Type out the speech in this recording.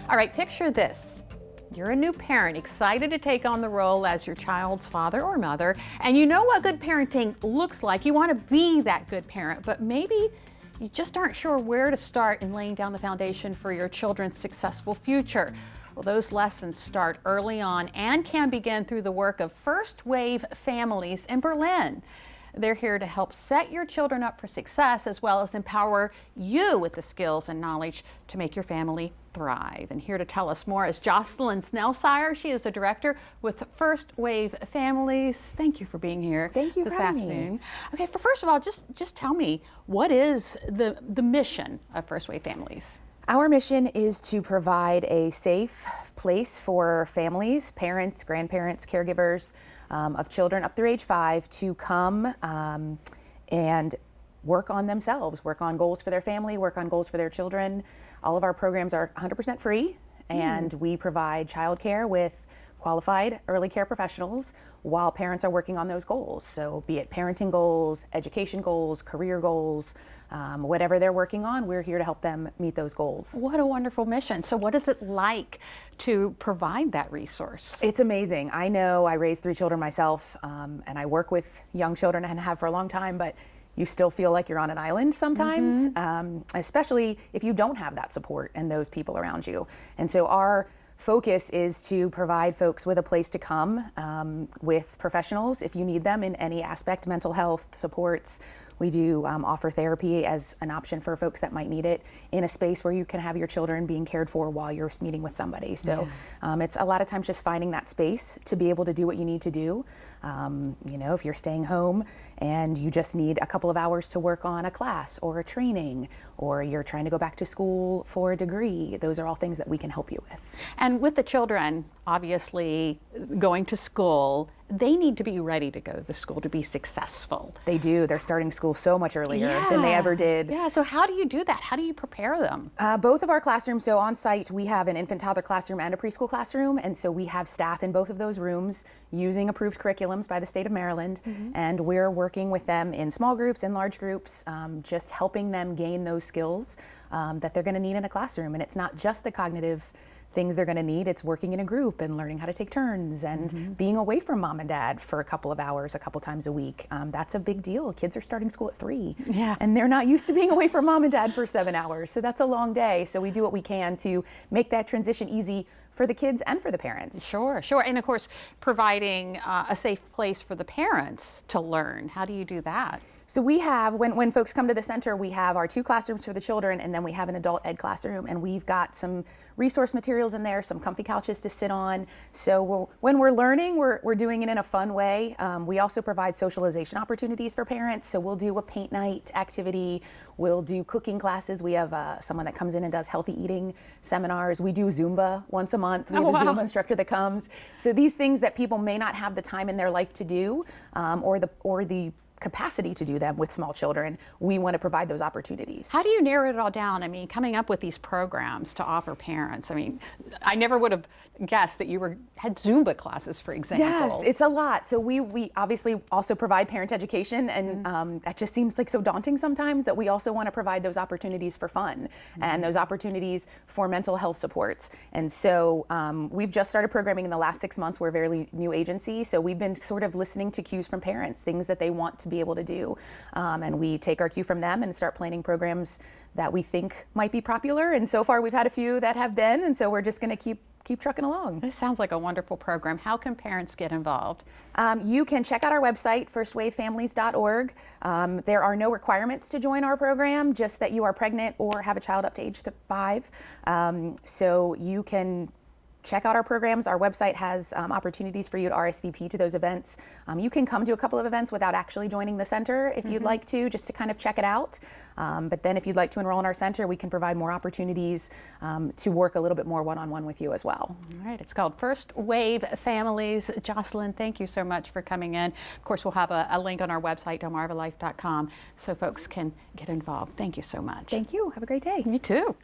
All right, picture this. You're a new parent, excited to take on the role as your child's father or mother, and you know what good parenting looks like. You want to be that good parent, but maybe you just aren't sure where to start in laying down the foundation for your children's successful future. Well, those lessons start early on and can begin through the work of First Wave Families in Berlin. They're here to help set your children up for success, as well as empower you with the skills and knowledge to make your family thrive. And here to tell us more is Jocelyn Snellsire. She is the director with First Wave Families. Thank you for being here. Thank you this for having afternoon. me. Okay, first of all, just tell me, what is the mission of First Wave Families? Our mission is to provide a safe place for families, parents, grandparents, caregivers of children up through age 5 to come and work on themselves, work on goals for their family, work on goals for their children. All of our programs are 100% free, and we provide childcare with qualified early care professionals while parents are working on those goals. So be it parenting goals, education goals, career goals, whatever they're working on, we're here to help them meet those goals. What a wonderful mission. So what is it like to provide that resource? It's amazing. I know I raised 3 children myself, and I work with young children and have for a long time, but you still feel like you're on an island sometimes, especially if you don't have that support and those people around you. And so our focus is to provide folks with a place to come with professionals if you need them in any aspect, mental health supports. We do offer therapy as an option for folks that might need it in a space where you can have your children being cared for while you're meeting with somebody. So it's a lot of times just finding that space to be able to do what you need to do. You know, if you're staying home and you just need a couple of hours to work on a class or a training, or you're trying to go back to school for a degree, those are all things that we can help you with. And with the children, obviously going to school, they need to be ready to go to the school to be successful. They do. They're starting school so much earlier than they ever did. Yeah, so how do you do that? How do you prepare them? Both of our classrooms, so on site, we have an infant toddler classroom and a preschool classroom, and so we have staff in both of those rooms using approved curriculums by the state of Maryland, and we're working with them in small groups and large groups, just helping them gain those skills that they're going to need in a classroom. And it's not just the cognitive things they're going to need, it's working in a group and learning how to take turns and being away from mom and dad for a couple of hours a couple times a week. That's a big deal. Kids are starting school at 3 and they're not used to being away from mom and dad for 7 hours, so that's a long day. So we do what we can to make that transition easy for the kids and for the parents. Sure, sure. And of course, providing a safe place for the parents to learn. How do you do that? So we have, when folks come to the center, we have our 2 classrooms for the children, and then we have an adult ed classroom, and we've got some resource materials in there, some comfy couches to sit on. So when we're learning, we're doing it in a fun way. We also provide socialization opportunities for parents. So we'll do a paint night activity. We'll do cooking classes. We have someone that comes in and does healthy eating seminars. We do Zumba once a month. We have a Zumba instructor that comes. So these things that people may not have the time in their life to do, or the capacity to do them with small children, we want to provide those opportunities. How do you narrow it all down? I mean, coming up with these programs to offer parents, I mean, I never would have guessed that you had Zumba classes, for example. Yes, it's a lot. So we obviously also provide parent education, and that just seems like so daunting sometimes, that we also want to provide those opportunities for fun and those opportunities for mental health supports. And so we've just started programming in the last 6 months. We're a very new agency, so we've been sort of listening to cues from parents, things that they want to be able to do, and we take our cue from them and start planning programs that we think might be popular. And so far we've had a few that have been, and so we're just going to keep trucking along. This sounds like a wonderful program. How can parents get involved? You can check out our website, firstwavefamilies.org. There are no requirements to join our program, just that you are pregnant or have a child up to age 5. So you can check out our programs. Our website has opportunities for you to RSVP to those events. You can come to a couple of events without actually joining the center if you'd like to, just to kind of check it out. But then if you'd like to enroll in our center, we can provide more opportunities to work a little bit more one-on-one with you as well. All right, it's called First Wave Families. Jocelyn, thank you so much for coming in. Of course, we'll have a link on our website, DelmarvaLife.com, so folks can get involved. Thank you so much. Thank you. Have a great day. You too.